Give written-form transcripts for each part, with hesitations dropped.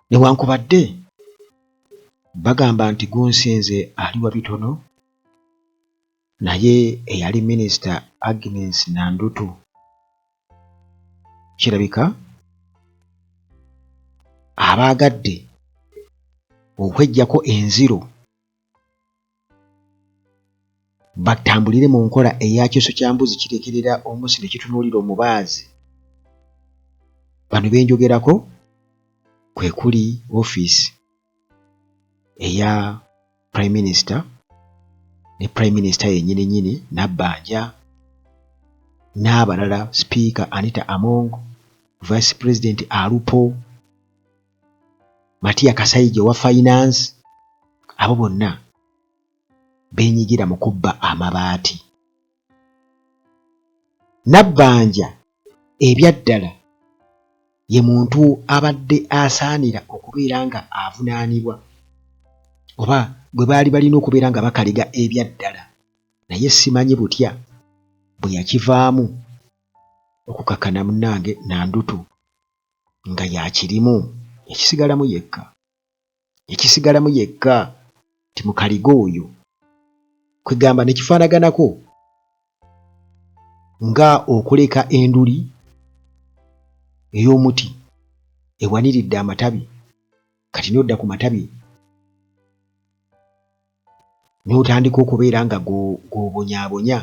newankubadde bagamba nti gunsinze ali wa bitono, naye eyali minisita Agnes Nandutu kirabika abaagadde okweggyako enziro batambulire mu nkola eya kyeso kya mbuzi kirekerera omusi ne kitunuulira omubaazi. Bano benjogerako kwe kuli ofiisi eya Prime Minister ne Prime Minister yennyini Nabbanja n'abalala Speaker Anita Among, Vice President Alupo, Matia Kasaija wa Finance, abo bonna beenyigira mu kubba amabaati. Nabbanja ebyaddala ye muntu abadde asaanira okubeera nga avunaanibwa oba bwe baali balina okubeera nga bakaliga ebyaddala, naye simanyi butya bwe yakivaamu okukakkana munnange Nandutu nga yakirimu. Ekisigalamu yekka ti mukaliga oyo kwegamba ne kifaanaganako nga okuleka enduli ey'omuti ewaniridde amatabi, kati n'odda ku matabi n'otandika okubeera nga g'obonyaabonya.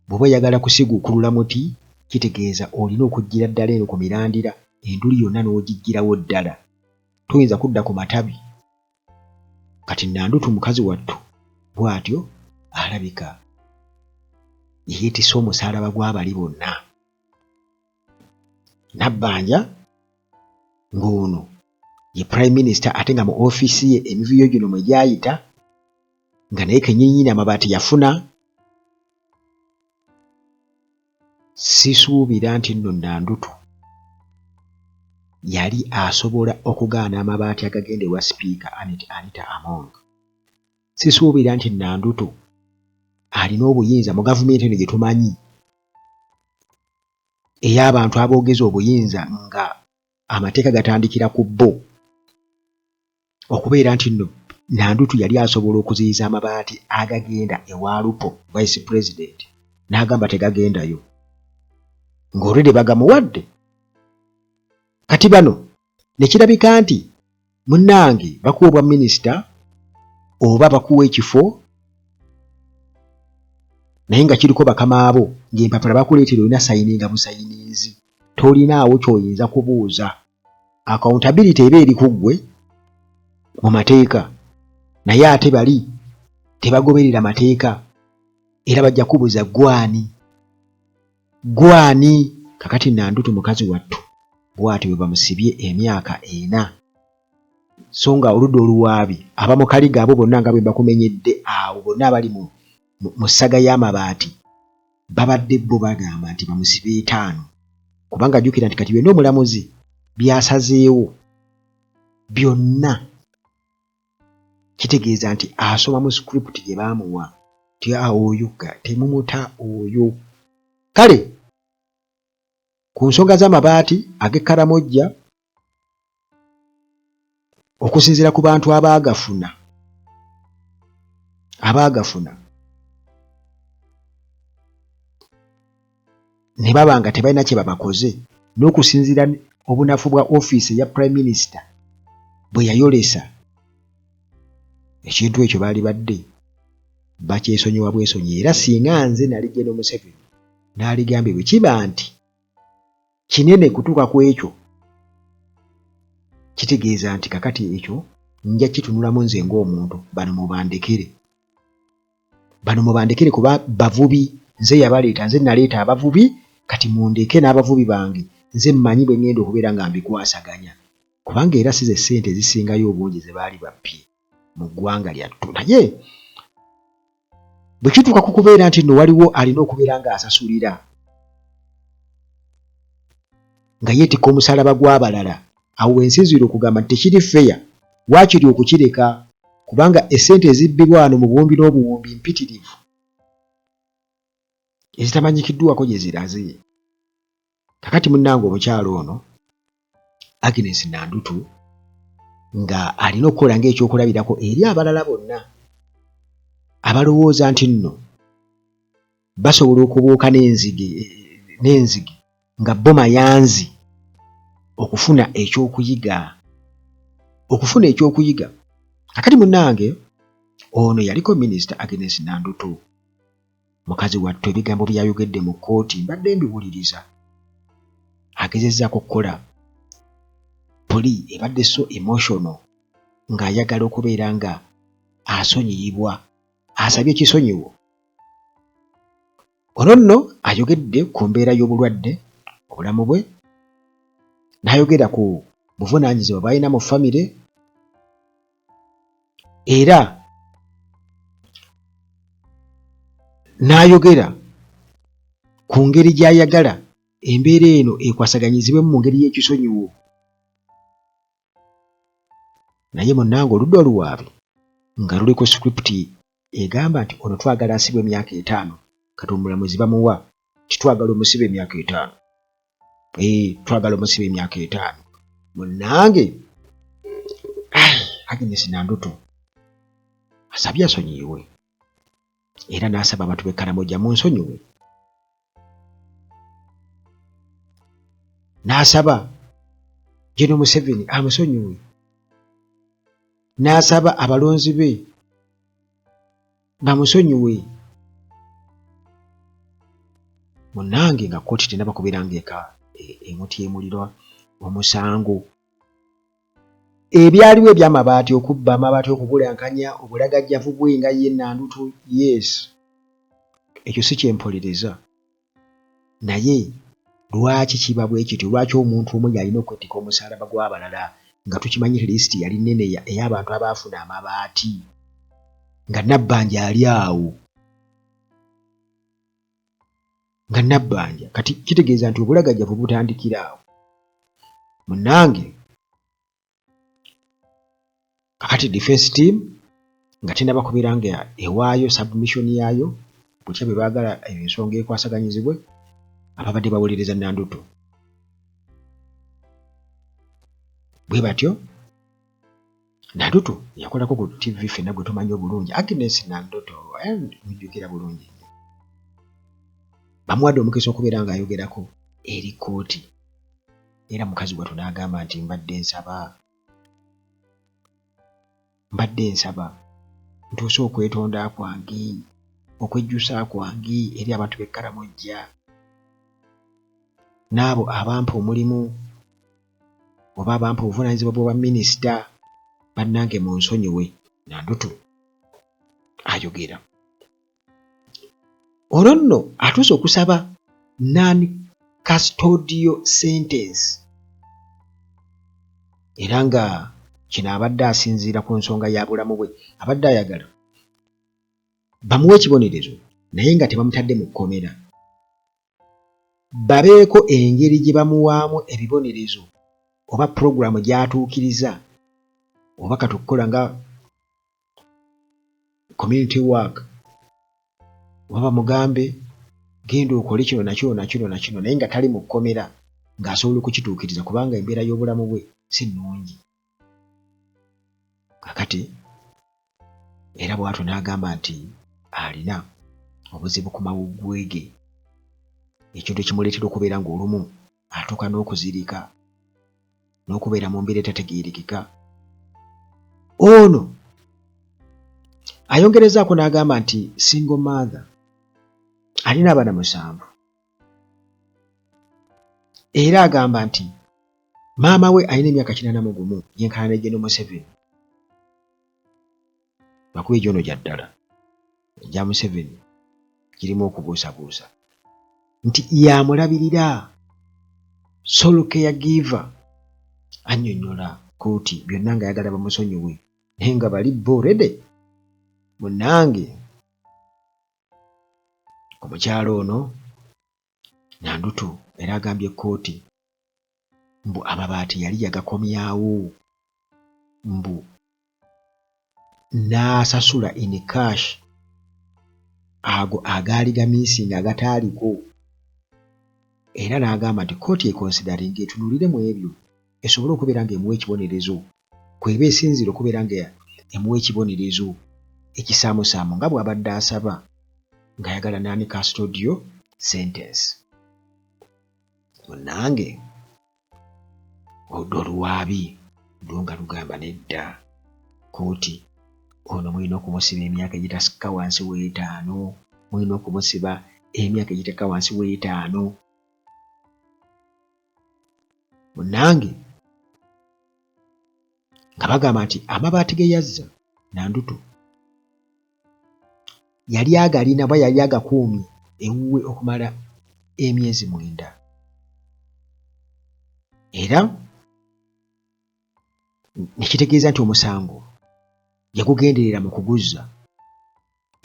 Bw'oba oyagala kusiguukulula muti kitegeeza olina okujjira ddala eno ku mirandira, enduli yonna n'ogiggyirawo ddala, toyinza kudda ku matabi. Kati Nandutu mukazi wattu bw'atyo alabika yeetisse omusaalaba gw'abali bonna. Nabbanja ng'ono ye Prime Minister ate nga mu ofiisi ye emivuyo gino mwe gyayita, nga naye kennyini amabaati yafuna. Sisuubira nti nno Nandutu yali asobola okugaana amabaati agagenda ewa Speaker Anita Among. Sisuubira nti Nandutu alina obuyinza mu gavumenti eno gye tumanyi ey'abantu aboogeza obuyinza nga amateeka gatandikira ku bo, okubeera nti nno Nandutu yali asobola okuziyiza amabaati agagenda ewa Lupo Vice President n'agamba tegagendayo, ng'olwedde bagamuwadde. Kati bano ne kirabika nti munnange bakuwa obwa minisita oba bakuwa ekifo, naye nga kiriko bakamaabo ng'empapula bakuleetera olina sayininga busayinizi, tolinaawo ky'oyinza kubuuza. Accountability eba eri ku ggwe mu mateeka, naye ate bali tebagoberera mateeka era bajja kubuuza gwani. Kakati Nandutu mukazi wattu bw'atyo bwe bamusibye emyaka 4, so nga oludda oluwaabi abamukaliga abo bonna nga bwe bakumenyedde awo bonna abali mu ssaga y'amabaati babadde bo bagamba nti bamusibe 5, kubanga jjukira nti kati byonna omulamuzi byasazeewo byonna kitegeeza nti asoma mu script gye baamuwa ti oyo temumuta oyo. Kale ku nsonga z'amabaati ag'ekkaramojja, okusinziira ku bantu abaagafuna ne baba nga tebalina kye babakoze, n'okusinziira obunafu bwa ofiisi eya Prime Minister bwe yayolesa, ekintu ekyo baali badde bakyesonyiwa bwesonyi. Era singa nze nali General Museveni n'aligambye bwe kiba nti kinene kutuuka ku ekyo, kitegeeza nti kakati ekyo nja kitunulamu nze ng'omuntu. Bano mubandekere kuba bavubi, nze yabaleeta, nze naleeta abavubi, kati mundeke n'abavubi bange, nze mmanyi bwe ngenda okubeera nga mbikwasaganya, kubanga era si ze ssente ezisingayo obungi ze baali babbye mu ggwanga lyattu. Naye bwe kituuka ku kubeera nti nno waliwo alina okubeera ng'asasulira nga yeetikka omusalaba gw'abalala, awo ensinziro okugamba nti tekiri feya, waakiri okukireka, kubanga essente ezibbibwa wano mu buwumbi n'obuwumbi mpitirivu ezitamanyikiddwako gye ziraze. Kakati munnange omukyalo ono Agnes Nandutu nga alina okukola ng'ekyokulabirako eri abalala bonna abalowooza nti nno basobola okubuuka n'enzige nga bo mayanzi okufuna ekyokuyiga. Kakati munnange ono yaliko Minisita Agnes Nanduto, mukazi wattu, ebigambo byayogedde mu kkooti mbadde mbiwuliriza. Agezezzaako okukola poli ebadde so emotional ng'ayagala okubeera nga asonyiyibwa, asabye ekisonyiwo. Ono nno ayogedde ku mbeera y'obulwadde obulamu bwe, n'ayogera ku buvunaanyizibwa bw'alina mu famire, era n'ayogera ku ngeri gy'ayagala embeera eno ekwasaganyizibwemu mu ngeri y'ekisonyiwo. Naye munnange oludda oluwaabi nga luliko scripti egamba nti ono twagala asibwe emyaka 5, kati omulamuzi bamuwa titwagala omusiba emyaka 5. Twagala omusiba emyaka 5. Munnange Agnes Nanduto asabye asonyiwe, era n'asaba abantu b'e Karamoja munsonyiwe, n'asaba General Museveni amusonyiwe, n'asaba abalonzi be bamusonyiwe. Munnange nga kkooti tenaba kubeeranga eka emutyemulirwa omusango. Ebyaliwo eby'amabaati, okubba amabaati, okugulankanya, obulagajjavu bwe nga ye Nanduto, yes, ekyo si kyempolereza. Naye lwaki kiba bwe kityo? Lwaki omuntu omu yalina okwettika omusaalaba gw'abalala nga tukimanyi lisiti yali nnene ey'abantu abaafuna amabaati nga Nabbanja ali awo, nga Nabbanja kati kitegeeza nti obulagajjavu butandikira awo. Munnange kakati defense team nga tenaba kubeera nga ewaayo submission yaayo butya bwe baagala ensonga ekwasaganyizibwe ababadde bawolereza Nanduto. Bwe batyo Nanduto yakolako ku TV ffenna gwe tumanyi obulungi, Agnes Nanduto mujjukira bulungi nnyo. Bamuwadde omukisa okubeera ng'ayogerako eri kkooti, era mukazi wattu n'agamba nti mbadde nsaba ntuuse okwetonda kwange, okwejjusa kwange eri abantu b'e Karamoja, n'abo abampa omulimu oba abampa obuvunaanyizibwa bw'obwa minisita, bannange munsonyiwe. Nanduto ayogera. Olwo nno atuuse okusaba non-custodial sentence, era nga kino abadde asinziira ku nsonga ya bulamu bwe. Abadde ayagala bamuwe ekibonerezo naye nga tebamutadde mu kkomera, babeeko engeri gye bamuwaamu ebibonerezo oba puroguramu gy'atuukiriza, oba katukukola nga community work, oba bamugambe genda okole kino nakino nakino nakino, naye nga tali mu kkomera ng'asobola okukituukiriza kubanga embeera y'obulamu bwe si nnungi. Kakati era bw'atyo n'agamba nti alina obuzibu ku mawuggwe ge, ekintu ekimuleetera okubeera ng'olumu atuuka n'okuzirika n'okubeera mu mbeera etategeerekeka. Ono ayongerezaako n'agamba nti single mother, alina abaana 7, era agamba nti maama we alina emyaka 81 yenkana ne General Museveni. Bakuba egyono gya ddala gya Museveni kirimu okubuusabuusa nti yamulabirira sole caregiver. Annyonnyola kkooti byonna ng'ayagala bamusonyiwe naye nga bali borede. Munnange omukyalo ono Nanduto era agambye kkooti mbu amabaati yali yagakomyawo, mbu n'asasula in cash ago agaali gamiisinga agataaliko, era n'agamba nti kkooti ekonsidaringa etunuulire mu ebyo esobole okubeera ng'emuwa ekibonerezo kweba esinzira okubeera nga emuwa ekibonerezo ekisaamusaamu nga bw'abadde asaba ng'ayagala non-custodial sentence. Munnange oludda oluwaabi lwo nga lugamba nedda kooti ono mulina okumusiba emyaka egitasukka wansi w'etaano, mulina okumusiba emyaka egitakka wansi w'etaano. Munnange nga bagamba nti amabaati ge yazza Nanduto yali agalina oba yali agakuumye ewuwe okumala emyezi 9 era nekitegeeza nti omusango yagugenderera mu kuguzza,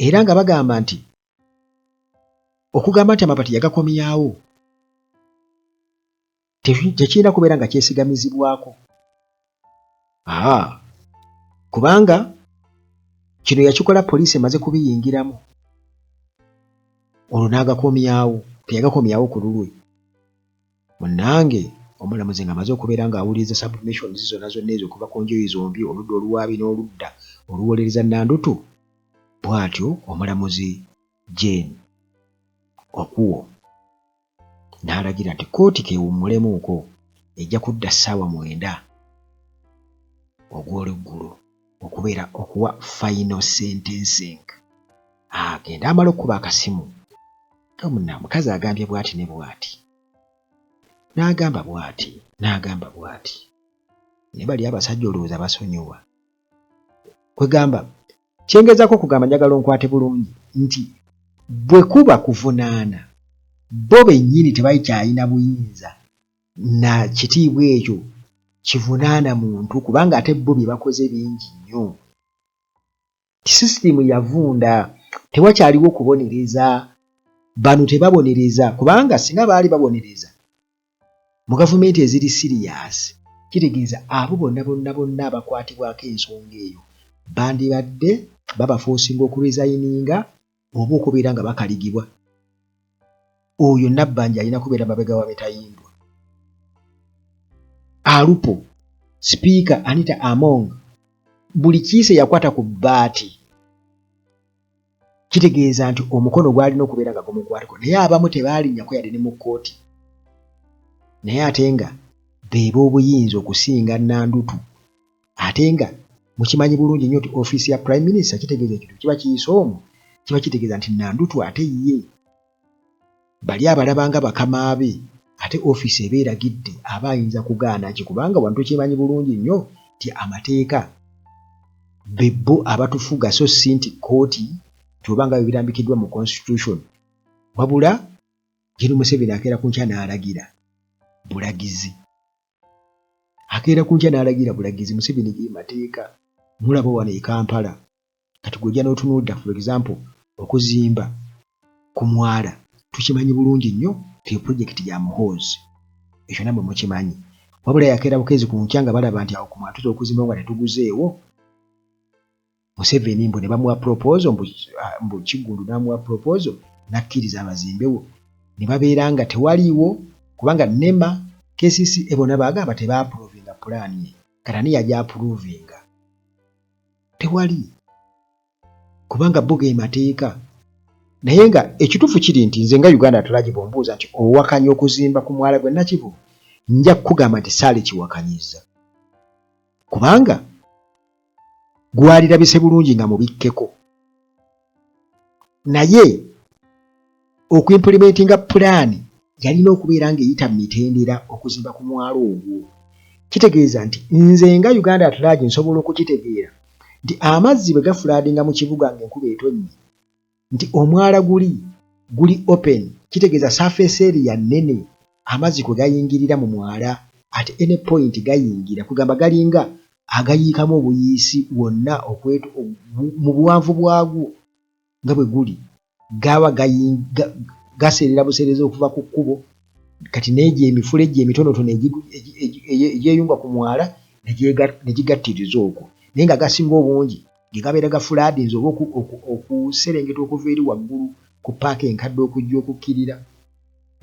era nga bagamba nti okugamba nti amabaati yagakomyawo tekirina kubeera nga kyesigamizibwako. Kubanga kino yakikola poliisi emaze kubiyingiramu, olwo n'agakomyawo, teyagakomyawo ku lulwe. Munnange omulamuzi ng'amaze okubeera ng'awuliriza submissions zonna ezo okuva ku njuyi zombi, oludda oluwaabi n'oludda oluwolereza Nanduto, bw'atyo omulamuzi Jane Okuwo n'alagira nti kooti keewummulemuuko ejja kudda ssaawa 9 ogw'oluggulo okubeera okuwa final sentencing. Agenda amala okuba akasimu kamunna mukazi agambye bw'ati ne bw'ati, n'agamba bw'ati ne bali abasajja olowooza basonyiwa. Kwegamba kyengezaako okugamba njagala onkwate bulungi nti bwe kuba kuvunaana bo bennyini tebakyalina buyinza na kitiibwa ekyo kivunaana muntu, kubanga ate bo bye bakoze bingi nnyo. Sisitimu yavunda, tewakyaliwo kubonereza, bano tebabonereza, kubanga singa baali babonereza mu gavumenti eziri siriyasi, kitegeeza abo bonna abakwatibwako ensonga eyo bandibadde babafoosinga okuresigninga oba okubeera nga bakaligibwa. Oyo Nabbanja alina kubeera mabega wa Betayindwa. Alupo, Sipiika Anita Among, buli kiise yakwata ku bbaati. Kitegeeza nti omukono gwalina okubeera nga gumukwatako, naye abamu tebaalinnyako yadde ne mu kkooti. Naye ate nga beeba obuyinza okusinga Nanduto. Ate nga mukimanyi bulungi nnyo nti ofiisi ya Prime Minister kitegeeza ekintu kiba kiyise omwo, kiba kitegeeza nti Nanduto ate ye bali abalabanga bakama be, ate ofiisi eba eragidde aba ayinza kugaana ki, kubanga wantu kimanyi bulungi nnyo nti amateeka bebbo abatufuga, so si nti kkooti tobanga birambikiddwa mu constitution. Wabula Gen. Museveni akeera ku nkya n'alagira bulagizi, Museveni ge mateeka. Mulaba wano e Kampala kati gojja n'otunuulira, for example okuzimba ku mwala, tukimanyi bulungi nnyo ti projekiti ya Muhoozi, ekyo namwe mukimanyi. Wabula yakeera bukezi ku nkya nga balaba nti awo ku mwala tuza okuzimba nga tetuguzeewo. Museveni mbu ne bamuwa proposal, mbu Kiggundu n'amuwa proposal n'akkiriza abazimbewo, ne babeera nga tewaliiwo, kubanga NEMA, KCCA bonna baagamba tebaapuruvinga pulaani ye, katani yagyapuruvinga. Tewali, kubanga bo ge mateeka. Naye nga ekituufu kiri nti nze nga Uganda Atalaje bombuuza nti owakanya okuzimba ku mwala gwe Nakivu, nja kukugamba nti saali kiwakanyizza, kubanga gwalirabise bulungi nga mubikkeko. Naye okuimplementinga pulaani yalina okubeera ng'eyita mu mitendera okuzimba ku mwalo ogwo. Kitegeeza nti nze nga Uganda Atalaje nsobola okukitegeera nti amazzi bwe gafulaadinga mu kibuga ng'enkuba etonnye, nti omwala guli open, kitegeeza surface area nnene, amazzi kwe gayingirira mu mwala at any point gayingira, kugamba galinga agayiikamu obuyiisi wonna mu buwanvu bwagwo nga bwe guli, gaba gaserera busereza okuva ku kkubo. Kati n'egyo emifula egyo emitonotono egyeyunga ku mwala ne gigattiriza okwo, naye nga gasinga obungi ge gabeera gafulaadinze oba okuserengeta okuva eri waggulu ku paaka enkadde okujja okukkirira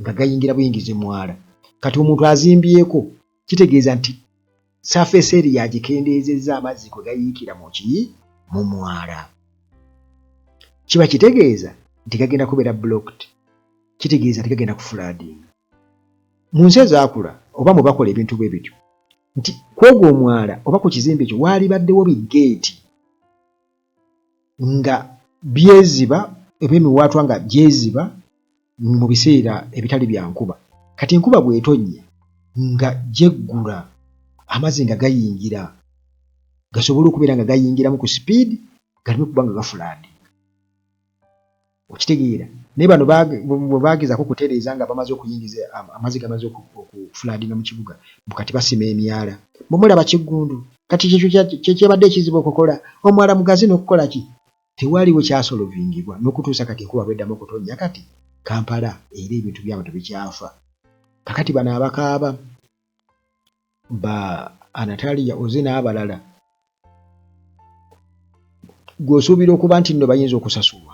nga gayingira buyingizi mwala. Kati omuntu azimbyeko, kitegeeza nti surface area agikendeezezza amazzi kwe gayiikira mu mwala. Kiba kitegeeza nti gagenda kubeera blocked, kitegeeza nti gagenda kuflooding. Mu nsi ezaakula oba mu bakola ebintu bwe bityo nti kwogwo omwala oba ku kizimbe ekyo waali baddewo bigeeti nga byeziba oba emiwaatwa nga gyeziba mu biseera ebitali bya nkuba. Kati enkuba bw'etonnya nga gyeggula amazzi nga gayingira, gasobole okubeera nga gayingiramu ku speed galeme kuba nga gafulaadinga. Okitegeera naye bano bwe bagezaako okutereeza nga bamaze okuyingiza amazzi gamaze okufulaadinga mu kibuga kati basima emyala. Bwe mulaba Kiggundu kati kye kyebadde ekizibu okukola, omwala mugazi n'okukola ki? Tewaliwo kyasolovingibwa n'okutuusa kati enkuba bw'eddamu okutonnya kati Kampala era ebintu by'abantu bikyafa. Kakati bano abakaaba ba Anatalia Oze n'abalala gw'osuubira okuba nti nno bayinza okusasulwa.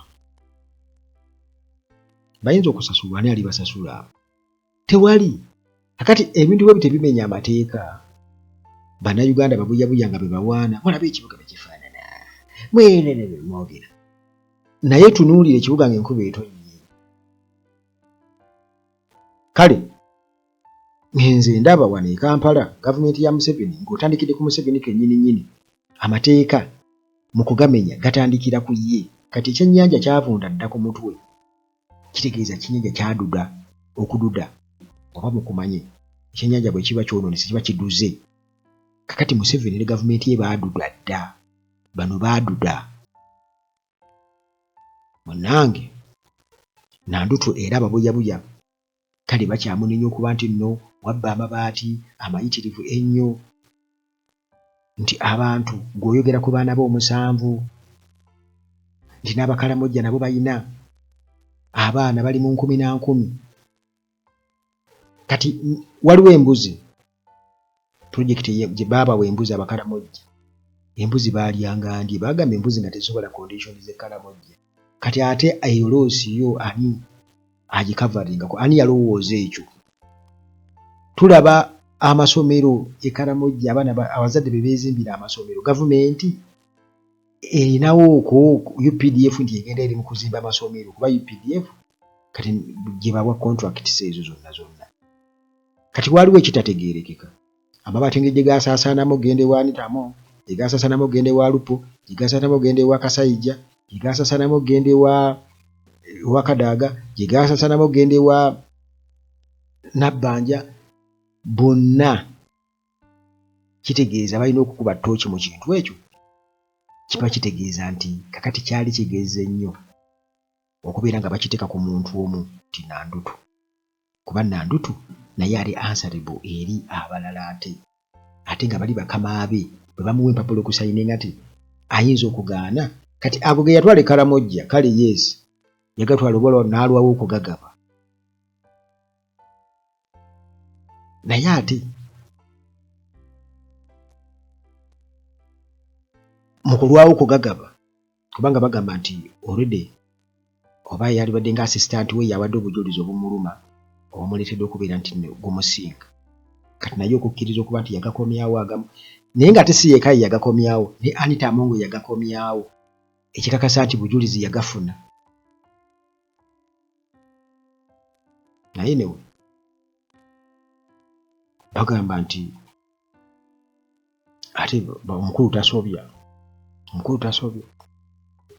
Bayinza okusasulwa, ani alibasasula? Tewali. Kakati ebintu bwe tebimenya amateeka. Bannayuganda babuyabuya nga be bawaana, mulaba ekibuga bwe kifaanana. Mwenene mwogera. Naye tunuulire ekibuga ng'enkuba etonnye. Kale nze ndaba wano e Kampala gavumenti ya Museveni ng'otandikidde ku Museveni kennyini amateeka mu kugamenya gatandikira ku ye. Kati ekyennyanja kyavunda dda ku mutwe, kitegeeza ekyennyanja kyaduda okududa oba mukumanye ekyennyanja bwe kiba kyonoonese kiba kiduze. Kakati Museveni ne gavumenti ye baaduda dda, bano baaduda. Munnange Nandutu era ababuyabuya kale bakyamunenya okuba nti nno wabba amabaati amayitirivu ennyo, nti abantu gw'oyogera ku baana b'omusanvu nti n'Abakalamojja nabo bayina abaana bali mu 10,000. Kati waliwo embuzi pulojekiti gye baabawa embuzi Abakalamojja, embuzi baalyanga ndye, baagamba embuzi nga tezisobola condition z'Ekkalamojja. Kati ate eyo loosi yo ani agikavaringako, ani yalowooza ekyo? Tulaba amasomero Ekkalamojja, abaana abazadde be beezimbira amasomero, gavumenti erinawo UPDF nti egenda eri mu kuzimba amasomero, kuba UPDF kati gye bawa contracts ezo zonna. Kati waliwo ekitategeerekeka. Amabaati gye gaasaasaanamu gende wa Anitamu, gye gaasaasaanamu gende wa Lupo, gye gaasaasaanamu gende wa Kasayija, gye gaasaasaanamu gende wa Kadaaga, gye gaasaasaanamu gende wa Nabbanja, bonna kitegeeza balina okukuba ttooki mu kintu ekyo. Kiba kitegeeza nti kakati kyali kigeze nnyo okubeera nga bakiteeka ku muntu omu nti Nandutu, kuba Nandutu naye ali answerable eri abalala ate nga bali bakama be bwe bamuwa empapula okusayininga nti ayinza okugaana. Kati ago ge yatwala Ekkalamojja, kale yes yagatwala oba n'alwawo okugagaba, naye ate mu kulwawo okugagaba kubanga bagamba nti already oba yali badde nga assistant we yawadde obujulizi obumuluma obumuleetedde okubeera nti gumusinga. Kati naye okukkiriza okuba nti yagakomyawo agamu, naye nga ate si yekka yagakomyawo, ne Anita Amongo yagakomyawo, ekikakasa nti bujulizi yagafuna. Naye newe bagamba nti ate omukulu tasobya.